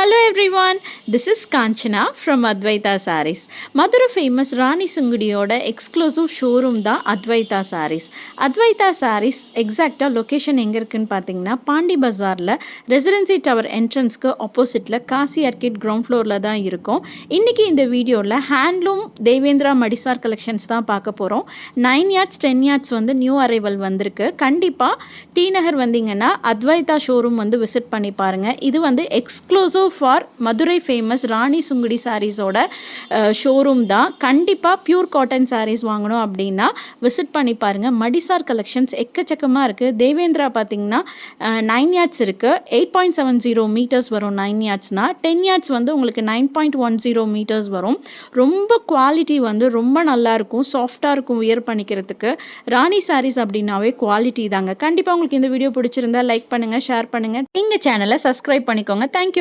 Hello everyone, this is Kanchana from Advaita Sarees. Madurai famous Rani Sungadiyoda exclusive showroom da Advaita Sarees. Advaita Sarees exacta location எங்க இருக்குன்னு பாத்தீங்கன்னா பாண்டி பஜார்ல residency tower என்ட்ரன்ஸ்க்கு ஆப்போசிட்ல Kashi orchid ground ஃப்ளோர்ல தான் இருக்கும். இன்னைக்கு இந்த வீடியோல ஹேண்ட்லூம் தேவேந்திரா மடிசார் கலெக்ஷன்ஸ் தான் பார்க்க போறோம். 9 yards 10 yards வந்து நியூ அரைவல் வந்திருக்கு. கண்டிப்பா டி நகர் வந்தீங்கன்னா அத்வைதா ஷோரூம் வந்து விசிட் பண்ணி பாருங்க. இது வந்து exclusive for Madurai famous Rani sungudi சாரீஸோட ஷோரூம் தான். கண்டிப்பாக பியூர் காட்டன் சாரீஸ் வாங்கணும் அப்படின்னா விசிட் பண்ணி பாருங்கள். மடிசார் கலெக்ஷன்ஸ் எக்கச்சக்கமாக இருக்குது. தேவேந்திரா பார்த்தீங்கன்னா 9 yards இருக்குது. 8.70 meters வரும் 9 yardsனா. 10 yards வந்து உங்களுக்கு 9.10 meters வரும். ரொம்ப குவாலிட்டி வந்து ரொம்ப நல்லாயிருக்கும், சாஃப்டாக இருக்கும் வியர் பண்ணிக்கிறதுக்கு. ராணி சாரீஸ் அப்படின்னாவே குவாலிட்டி தாங்க. கண்டிப்பாக உங்களுக்கு இந்த வீடியோ பிடிச்சிருந்தா லைக் பண்ணுங்கள், ஷேர் பண்ணுங்கள், எங்கள் சேனலை சப்ஸ்கிரைப் பண்ணிக்கோங்க. தேங்க்யூ.